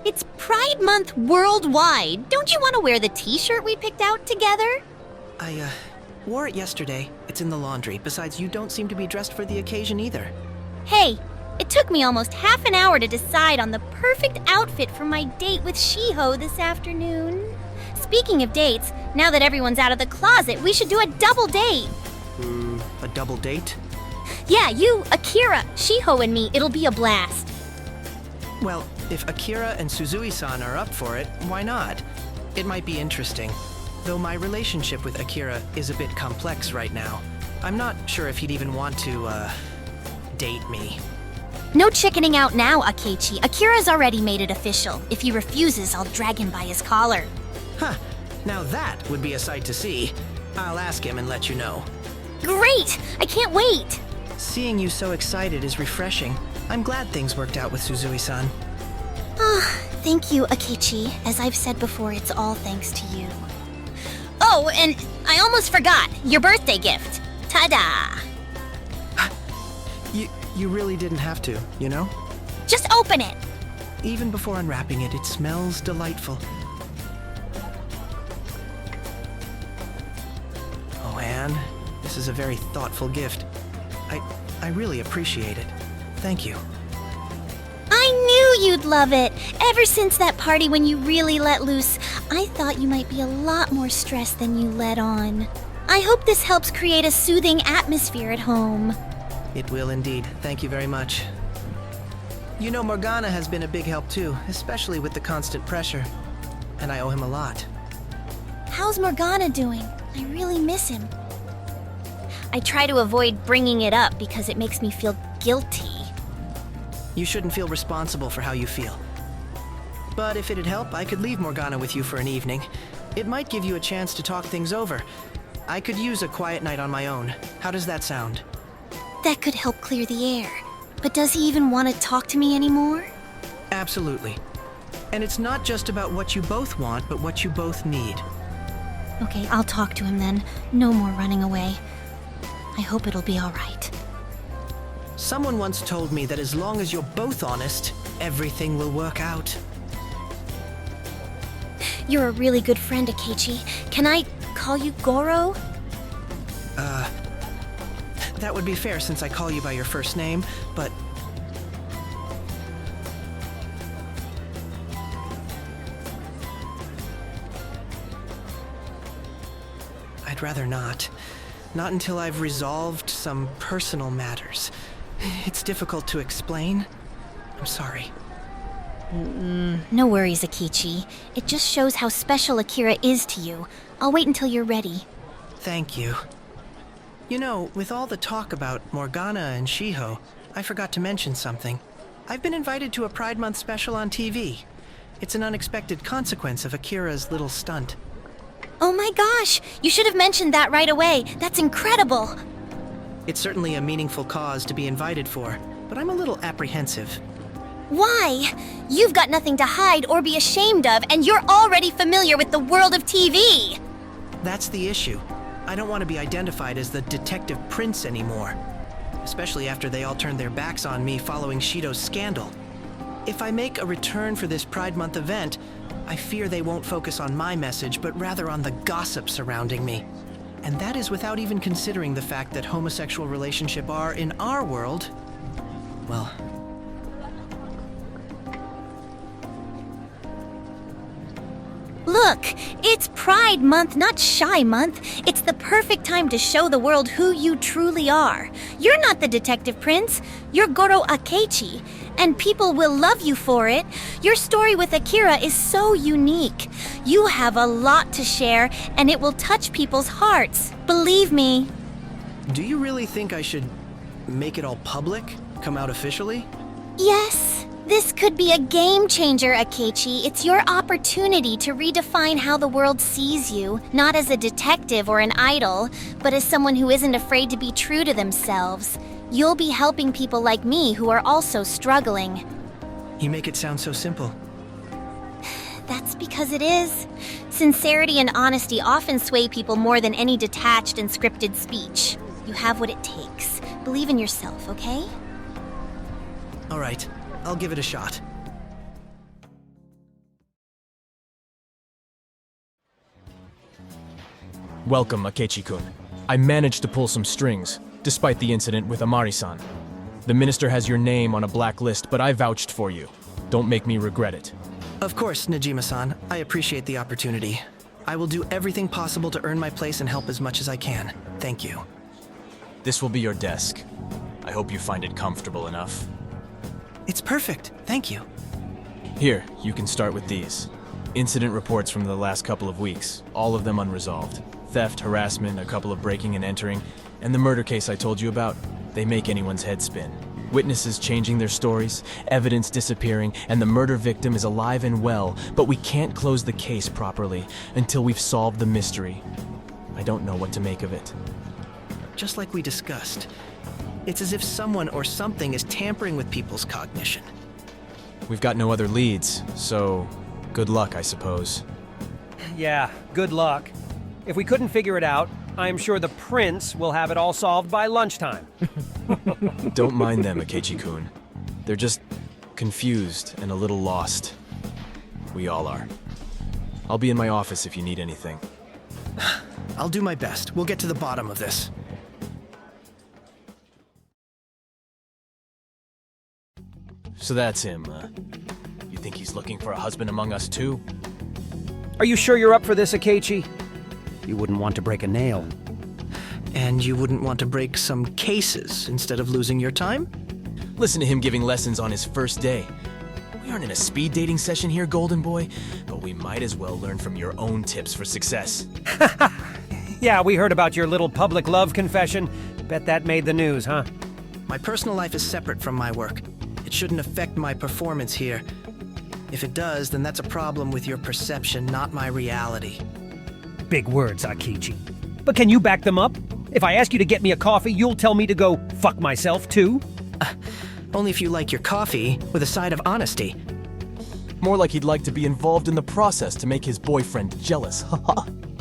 It's Pride Month worldwide. Don't you want to wear the t-shirt we picked out together? I, wore it yesterday. It's in the laundry. Besides, you don't seem to be dressed for the occasion either. Hey, it took me almost half an hour to decide on the perfect outfit for my date with Shiho this afternoon. Speaking of dates, now that everyone's out of the closet, we should do a double date. A double date? Yeah, you, Akira, Shiho, and me. It'll be a blast. Well, if Akira and Suzui-san are up for it, why not? It might be interesting. Though my relationship with Akira is a bit complex right now. I'm not sure if he'd even want to, date me. No chickening out now, Akechi. Akira's already made it official. If he refuses, I'll drag him by his collar. Huh. Now that would be a sight to see. I'll ask him and let you know. Great! I can't wait! Seeing you so excited is refreshing. I'm glad things worked out with Suzui-san. Thank you, Akechi. As I've said before, it's all thanks to you. Oh, and I almost forgot. Your birthday gift. Ta-da! You really didn't have to, you know? Just open it! Even before unwrapping it, it smells delightful. Oh, Anne, this is a very thoughtful gift. I really appreciate it. Thank you. I knew you'd love it! Ever since that party when you really let loose, I thought you might be a lot more stressed than you let on. I hope this helps create a soothing atmosphere at home. It will indeed. Thank you very much. You know, Morgana has been a big help too, especially with the constant pressure. And I owe him a lot. How's Morgana doing? I really miss him. I try to avoid bringing it up because it makes me feel guilty. You shouldn't feel responsible for how you feel. But if it'd help, I could leave Morgana with you for an evening. It might give you a chance to talk things over. I could use a quiet night on my own. How does that sound? That could help clear the air. But does he even want to talk to me anymore? Absolutely. And it's not just about what you both want, but what you both need. Okay, I'll talk to him then. No more running away. I hope it'll be all right. Someone once told me that as long as you're both honest, everything will work out. You're a really good friend, Akechi. Can I call you Goro? That would be fair since I call you by your first name, but... I'd rather not. Not until I've resolved some personal matters. It's difficult to explain. I'm sorry. No worries, Akechi. It just shows how special Akira is to you. I'll wait until you're ready. Thank you. You know, with all the talk about Morgana and Shiho, I forgot to mention something. I've been invited to a Pride Month special on TV. It's an unexpected consequence of Akira's little stunt. Oh my gosh! You should have mentioned that right away. That's incredible! It's certainly a meaningful cause to be invited for, but I'm a little apprehensive. Why? You've got nothing to hide or be ashamed of, and you're already familiar with the world of TV! That's the issue. I don't want to be identified as the detective prince anymore. Especially after they all turned their backs on me following Shido's scandal. If I make a return for this Pride Month event, I fear they won't focus on my message, but rather on the gossip surrounding me. And that is without even considering the fact that homosexual relationships are, in our world, well... Look, it's Pride Month, not Shy Month. It's the perfect time to show the world who you truly are. You're not the detective prince. You're Goro Akechi, and people will love you for it. Your story with Akira is so unique. You have a lot to share, and it will touch people's hearts. Believe me. Do you really think I should make it all public? Come out officially? Yes. This could be a game changer, Akechi. It's your opportunity to redefine how the world sees you, not as a detective or an idol, but as someone who isn't afraid to be true to themselves. You'll be helping people like me who are also struggling. You make it sound so simple. That's because it is. Sincerity and honesty often sway people more than any detached and scripted speech. You have what it takes. Believe in yourself, okay? All right. I'll give it a shot. Welcome, Akechi-kun. I managed to pull some strings, despite the incident with Amari-san. The minister has your name on a black list, but I vouched for you. Don't make me regret it. Of course, Najima-san. I appreciate the opportunity. I will do everything possible to earn my place and help as much as I can. Thank you. This will be your desk. I hope you find it comfortable enough. It's perfect. Thank you. Here, you can start with these. Incident reports from the last couple of weeks, all of them unresolved. Theft, harassment, a couple of breaking and entering, and the murder case I told you about. They make anyone's head spin. Witnesses changing their stories, evidence disappearing, and the murder victim is alive and well, but we can't close the case properly until we've solved the mystery. I don't know what to make of it. Just like we discussed, it's as if someone or something is tampering with people's cognition. We've got no other leads, so good luck, I suppose. Yeah, good luck. If we couldn't figure it out, I'm sure the prince will have it all solved by lunchtime. Don't mind them, Akechi-kun. They're just confused and a little lost. We all are. I'll be in my office if you need anything. I'll do my best. We'll get to the bottom of this. So that's him. You think he's looking for a husband among us too? Are you sure you're up for this, Akechi? You wouldn't want to break a nail. And you wouldn't want to break some cases instead of losing your time? Listen to him giving lessons on his first day. We aren't in a speed dating session here, Golden Boy, but we might as well learn from your own tips for success. Yeah, we heard about your little public love confession. Bet that made the news, huh? My personal life is separate from my work. It shouldn't affect my performance here. If it does, then that's a problem with your perception, not my reality. Big words, Akechi. But can you back them up? If I ask you to get me a coffee, you'll tell me to go fuck myself too? Only if you like your coffee, with a side of honesty. More like he'd like to be involved in the process to make his boyfriend jealous.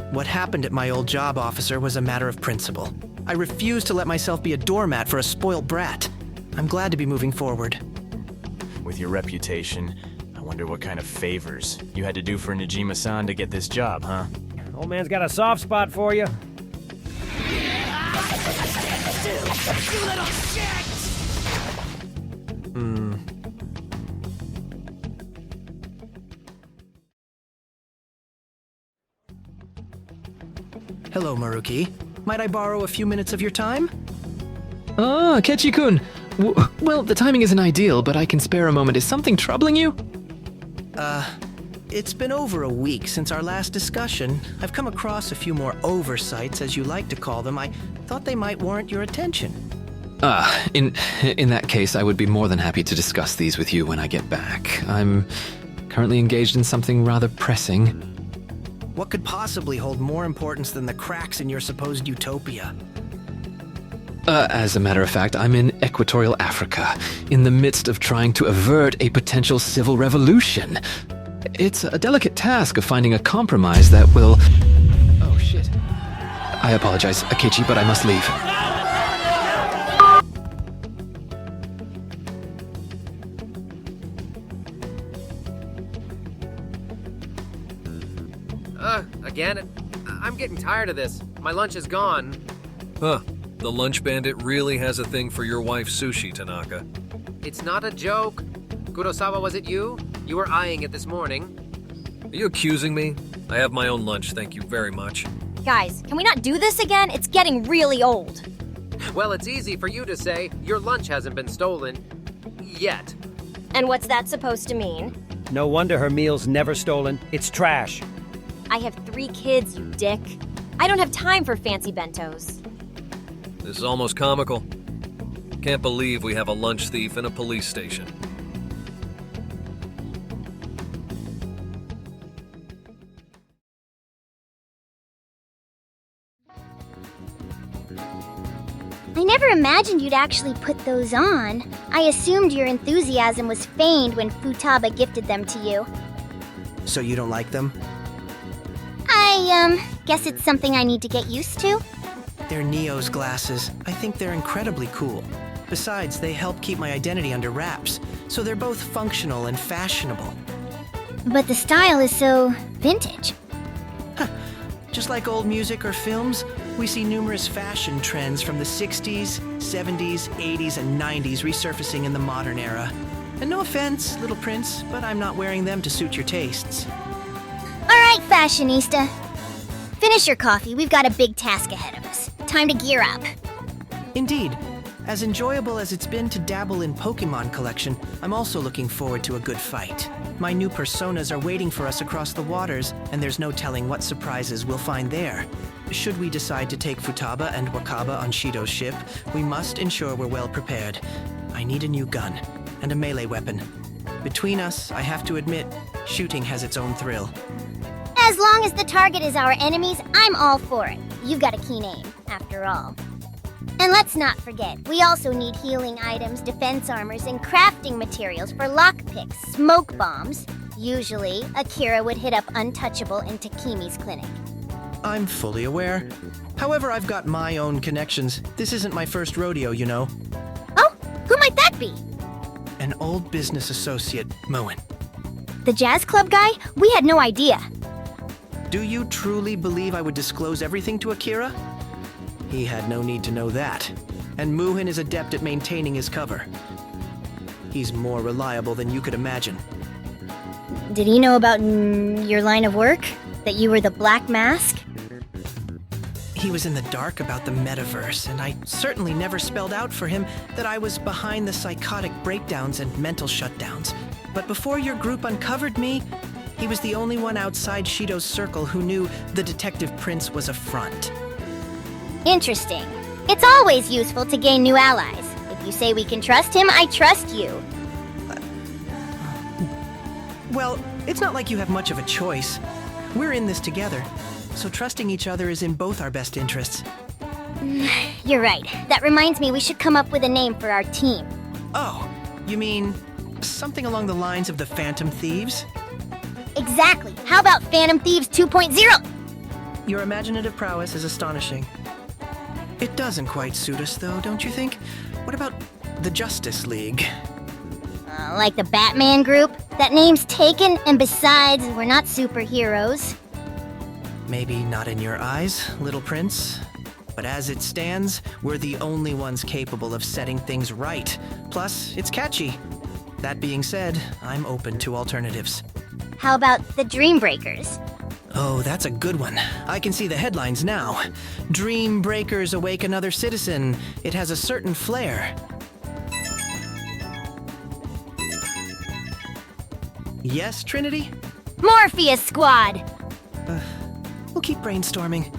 What happened at my old job, officer, was a matter of principle. I refuse to let myself be a doormat for a spoiled brat. I'm glad to be moving forward. With your reputation, I wonder what kind of favors you had to do for Najima-san to get this job, huh? Old man's got a soft spot for you. Hello, Maruki. Might I borrow a few minutes of your time? Ah, Akechi-kun. Well, the timing isn't ideal, but I can spare a moment. Is something troubling you? It's been over a week since our last discussion. I've come across a few more oversights, as you like to call them. I thought they might warrant your attention. In that case, I would be more than happy to discuss these with you when I get back. I'm currently engaged in something rather pressing. What could possibly hold more importance than the cracks in your supposed utopia? As a matter of fact, I'm in Equatorial Africa, in the midst of trying to avert a potential civil revolution. It's a delicate task of finding a compromise that will... Oh, shit. I apologize, Akechi, but I must leave. Again? I'm getting tired of this. My lunch is gone. Huh. The lunch bandit really has a thing for your wife's sushi, Tanaka. It's not a joke. Kurosawa, was it you? You were eyeing it this morning. Are you accusing me? I have my own lunch, thank you very much. Guys, can we not do this again? It's getting really old. Well, it's easy for you to say your lunch hasn't been stolen. Yet. And what's that supposed to mean? No wonder her meal's never stolen. It's trash. I have 3 kids, you dick. I don't have time for fancy bentos. This is almost comical. Can't believe we have a lunch thief in a police station. I never imagined you'd actually put those on. I assumed your enthusiasm was feigned when Futaba gifted them to you. So you don't like them? I guess it's something I need to get used to. They're Neo's glasses. I think they're incredibly cool. Besides, they help keep my identity under wraps, so they're both functional and fashionable. But the style is so vintage. Just like old music or films, we see numerous fashion trends from the 60s, 70s, 80s, and 90s resurfacing in the modern era. And no offense, little prince, but I'm not wearing them to suit your tastes. All right, fashionista. Finish your coffee. We've got a big task ahead of us. Time to gear up. Indeed. As enjoyable as it's been to dabble in Pokemon collection, I'm also looking forward to a good fight. My new personas are waiting for us across the waters, and there's no telling what surprises we'll find there. Should we decide to take Futaba and Wakaba on Shido's ship, we must ensure we're well prepared. I need a new gun, and a melee weapon. Between us, I have to admit, shooting has its own thrill. As long as the target is our enemies, I'm all for it. You've got a keen aim, after all. And let's not forget, we also need healing items, defense armors, and crafting materials for lockpicks, smoke bombs. Usually, Akira would hit up Untouchable in Takemi's clinic. I'm fully aware. However, I've got my own connections. This isn't my first rodeo, you know. Oh, who might that be? An old business associate, Moen. The jazz club guy? We had no idea. Do you truly believe I would disclose everything to Akira? He had no need to know that. And Muhin is adept at maintaining his cover. He's more reliable than you could imagine. Did he know about your line of work? That you were the Black Mask? He was in the dark about the metaverse, and I certainly never spelled out for him that I was behind the psychotic breakdowns and mental shutdowns. But before your group uncovered me, he was the only one outside Shido's circle who knew the Detective Prince was a front. Interesting. It's always useful to gain new allies. If you say we can trust him, I trust you. Well, it's not like you have much of a choice. We're in this together, so trusting each other is in both our best interests. You're right. That reminds me we should come up with a name for our team. Oh, you mean something along the lines of the Phantom Thieves? Exactly. How about Phantom Thieves 2.0? Your imaginative prowess is astonishing. It doesn't quite suit us, though, don't you think? What about the Justice League? Like the Batman group? That name's taken, and besides, we're not superheroes. Maybe not in your eyes, little prince. But as it stands, we're the only ones capable of setting things right. Plus, it's catchy. That being said, I'm open to alternatives. How about the Dream Breakers? Oh, that's a good one. I can see the headlines now. Dream Breakers awake another citizen. It has a certain flair. Yes, Trinity? Morpheus Squad! We'll keep brainstorming.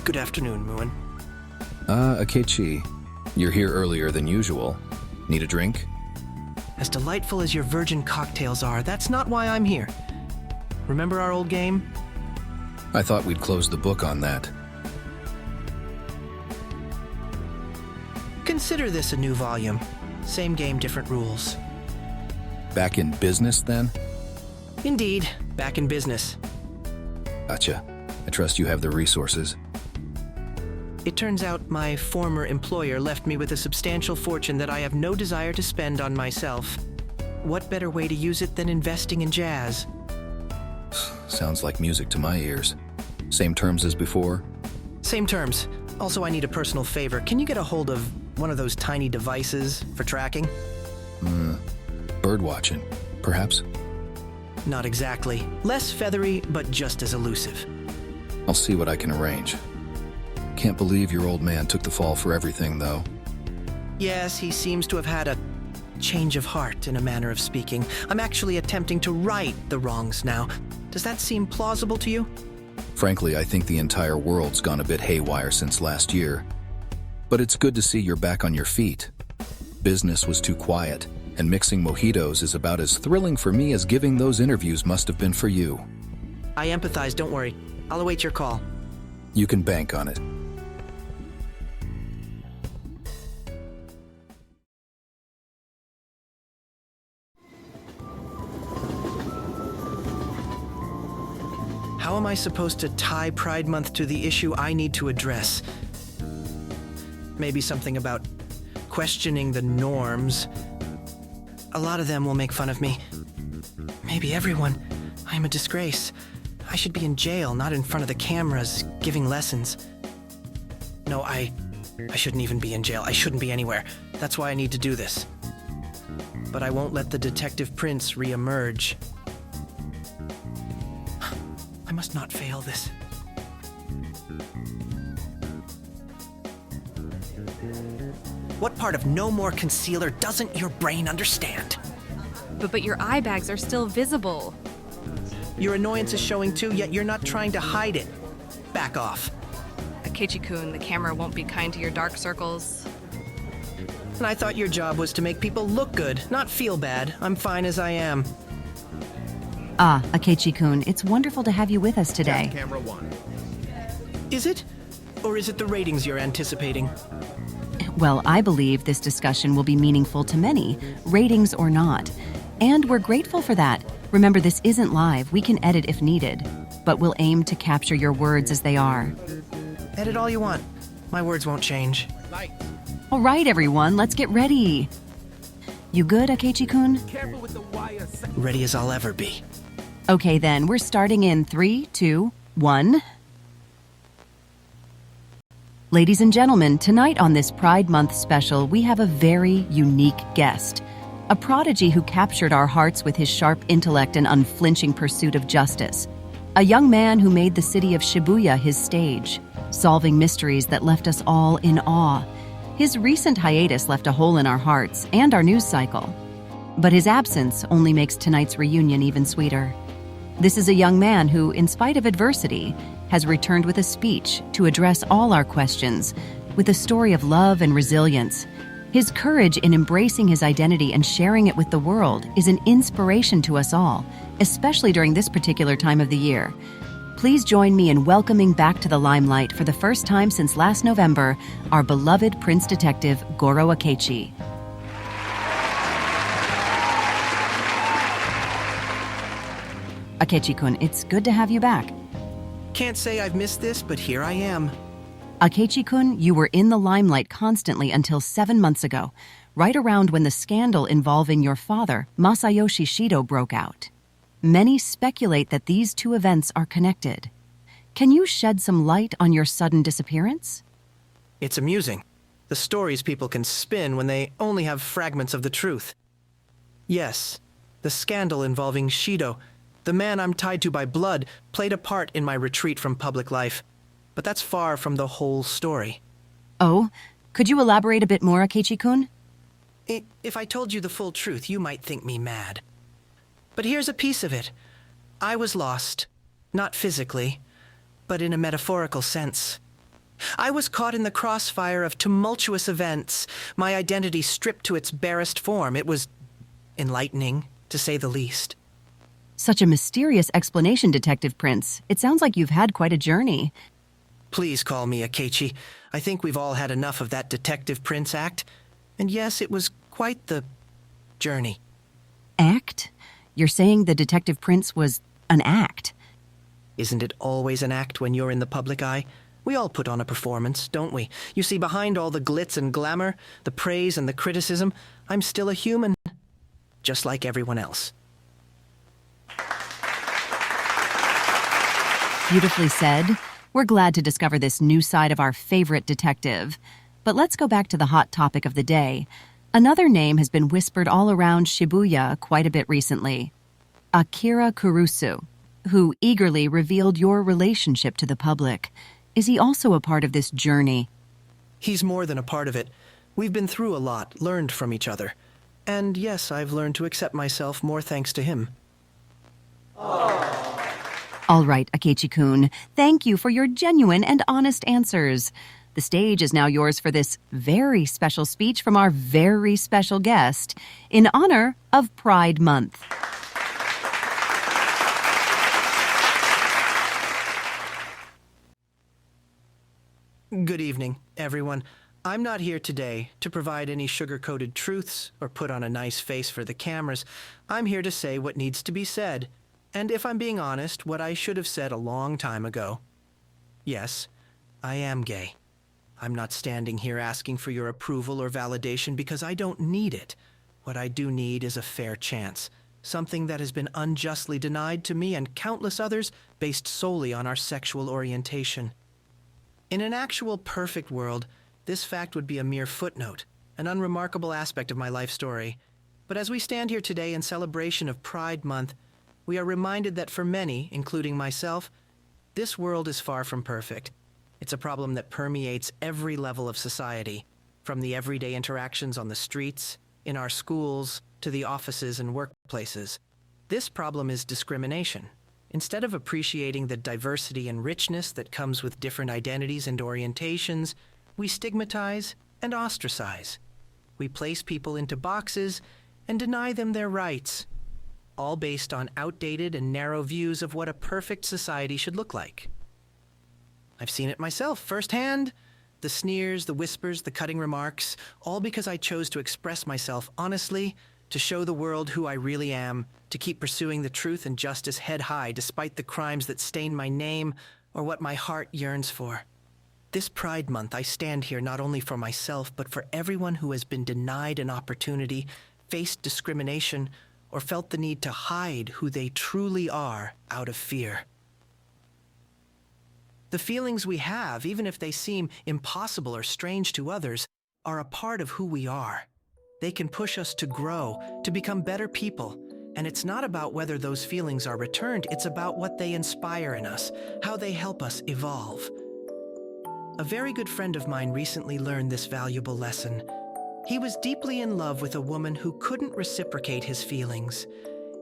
Good afternoon, Muin. Akechi. You're here earlier than usual. Need a drink? As delightful as your virgin cocktails are, that's not why I'm here. Remember our old game? I thought we'd close the book on that. Consider this a new volume. Same game, different rules. Back in business, then? Indeed, back in business. Gotcha. I trust you have the resources. It turns out my former employer left me with a substantial fortune that I have no desire to spend on myself. What better way to use it than investing in jazz? Sounds like music to my ears. Same terms as before? Same terms. Also, I need a personal favor. Can you get a hold of one of those tiny devices for tracking? Bird watching, perhaps? Not exactly. Less feathery, but just as elusive. I'll see what I can arrange. Can't believe your old man took the fall for everything, though. Yes, he seems to have had a change of heart, in a manner of speaking. I'm actually attempting to right the wrongs now. Does that seem plausible to you? Frankly, I think the entire world's gone a bit haywire since last year. But it's good to see you're back on your feet. Business was too quiet, and mixing mojitos is about as thrilling for me as giving those interviews must have been for you. I empathize, don't worry. I'll await your call. You can bank on it. How am I supposed to tie Pride Month to the issue I need to address? Maybe something about questioning the norms. A lot of them will make fun of me. Maybe everyone. I am a disgrace. I should be in jail, not in front of the cameras, giving lessons. No, I shouldn't even be in jail. I shouldn't be anywhere. That's why I need to do this. But I won't let the Detective Prince re-emerge. I must not fail this. What part of no more concealer doesn't your brain understand? But your eye bags are still visible. Your annoyance is showing too, yet you're not trying to hide it. Back off. Akechi-kun, the camera won't be kind to your dark circles. And I thought your job was to make people look good, not feel bad. I'm fine as I am. Ah, Akechi-kun, it's wonderful to have you with us today. Camera 1. Is it? Or is it the ratings you're anticipating? Well, I believe this discussion will be meaningful to many, ratings or not. And we're grateful for that. Remember, this isn't live. We can edit if needed. But we'll aim to capture your words as they are. Edit all you want. My words won't change. All right, everyone, let's get ready. You good, Akechi-kun? Ready as I'll ever be. Okay, then, we're starting in 3, 2, 1. Ladies and gentlemen, tonight on this Pride Month special, we have a very unique guest. A prodigy who captured our hearts with his sharp intellect and unflinching pursuit of justice. A young man who made the city of Shibuya his stage, solving mysteries that left us all in awe. His recent hiatus left a hole in our hearts and our news cycle. But his absence only makes tonight's reunion even sweeter. This is a young man who, in spite of adversity, has returned with a speech to address all our questions, with a story of love and resilience. His courage in embracing his identity and sharing it with the world is an inspiration to us all, especially during this particular time of the year. Please join me in welcoming back to the limelight for the first time since last November, our beloved Prince Detective Goro Akechi. Akechi-kun, it's good to have you back. Can't say I've missed this, but here I am. Akechi-kun, you were in the limelight constantly until 7 months ago, right around when the scandal involving your father, Masayoshi Shido, broke out. Many speculate that these two events are connected. Can you shed some light on your sudden disappearance? It's amusing. The stories people can spin when they only have fragments of the truth. Yes, the scandal involving Shido, the man I'm tied to by blood, played a part in my retreat from public life. But that's far from the whole story. Oh, could you elaborate a bit more, Akechi-kun? If I told you the full truth, you might think me mad. But here's a piece of it. I was lost. Not physically, but in a metaphorical sense. I was caught in the crossfire of tumultuous events, my identity stripped to its barest form. It was enlightening, to say the least. Such a mysterious explanation, Detective Prince. It sounds like you've had quite a journey. Please call me Akechi. I think we've all had enough of that Detective Prince act. And yes, it was quite the journey. Act? You're saying the Detective Prince was an act? Isn't it always an act when you're in the public eye? We all put on a performance, don't we? You see, behind all the glitz and glamour, the praise and the criticism, I'm still a human. Just like everyone else. Beautifully said. We're glad to discover this new side of our favorite detective. But let's go back to the hot topic of the day. Another name has been whispered all around Shibuya quite a bit recently. Akira Kurusu, who eagerly revealed your relationship to the public. Is he also a part of this journey? He's more than a part of it. We've been through a lot, learned from each other. And yes, I've learned to accept myself more thanks to him. All right, Akechi-kun, thank you for your genuine and honest answers. The stage is now yours for this very special speech from our very special guest in honor of Pride Month. Good evening, everyone. I'm not here today to provide any sugar-coated truths or put on a nice face for the cameras. I'm here to say what needs to be said. And if I'm being honest, what I should have said a long time ago. Yes, I am gay. I'm not standing here asking for your approval or validation because I don't need it. What I do need is a fair chance. Something that has been unjustly denied to me and countless others based solely on our sexual orientation. In an actual perfect world, this fact would be a mere footnote, an unremarkable aspect of my life story. But as we stand here today in celebration of Pride Month, we are reminded that for many, including myself, this world is far from perfect. It's a problem that permeates every level of society, from the everyday interactions on the streets, in our schools, to the offices and workplaces. This problem is discrimination. Instead of appreciating the diversity and richness that comes with different identities and orientations, we stigmatize and ostracize. We place people into boxes and deny them their rights, all based on outdated and narrow views of what a perfect society should look like. I've seen it myself firsthand. The sneers, the whispers, the cutting remarks, all because I chose to express myself honestly, to show the world who I really am, to keep pursuing the truth and justice head high despite the crimes that stain my name or what my heart yearns for. This Pride Month, I stand here not only for myself, but for everyone who has been denied an opportunity, faced discrimination, or felt the need to hide who they truly are out of fear. The feelings we have, even if they seem impossible or strange to others, are a part of who we are. They can push us to grow, to become better people. And it's not about whether those feelings are returned, it's about what they inspire in us, how they help us evolve. A very good friend of mine recently learned this valuable lesson. He was deeply in love with a woman who couldn't reciprocate his feelings.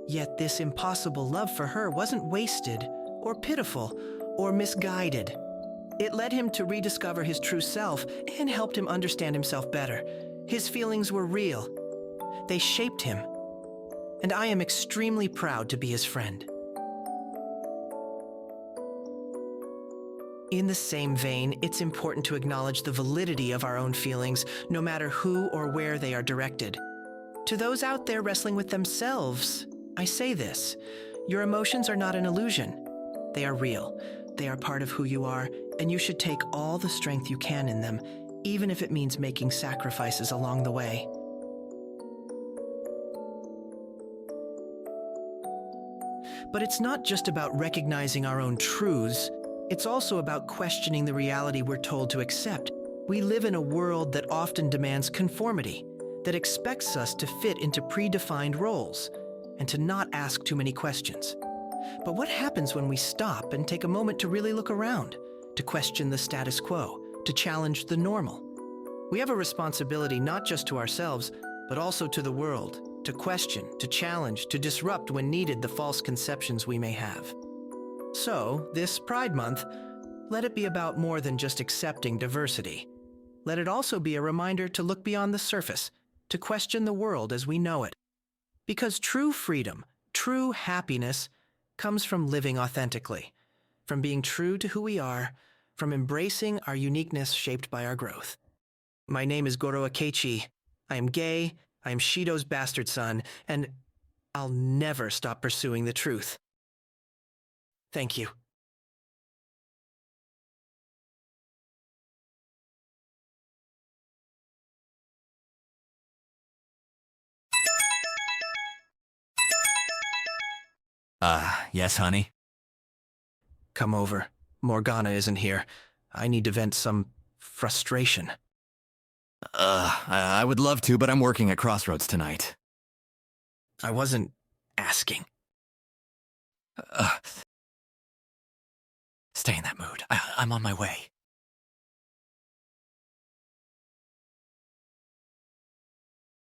Yet this impossible love for her wasn't wasted, or pitiful, or misguided. It led him to rediscover his true self and helped him understand himself better. His feelings were real. They shaped him. And I am extremely proud to be his friend. In the same vein, it's important to acknowledge the validity of our own feelings, no matter who or where they are directed. To those out there wrestling with themselves, I say this: your emotions are not an illusion. They are real. They are part of who you are, and you should take all the strength you can in them, even if it means making sacrifices along the way. But it's not just about recognizing our own truths. It's also about questioning the reality we're told to accept. We live in a world that often demands conformity, that expects us to fit into predefined roles, and to not ask too many questions. But what happens when we stop and take a moment to really look around, to question the status quo, to challenge the normal? We have a responsibility not just to ourselves, but also to the world, to question, to challenge, to disrupt when needed the false conceptions we may have. So, this Pride Month, let it be about more than just accepting diversity. Let it also be a reminder to look beyond the surface, to question the world as we know it. Because true freedom, true happiness, comes from living authentically, from being true to who we are, from embracing our uniqueness shaped by our growth. My name is Goro Akechi. I am gay, I am Shido's bastard son, and I'll never stop pursuing the truth. Thank you. Yes, honey? Come over. Morgana isn't here. I need to vent some frustration. I would love to, but I'm working at Crossroads tonight. I wasn't asking. Stay in that mood. I'm on my way.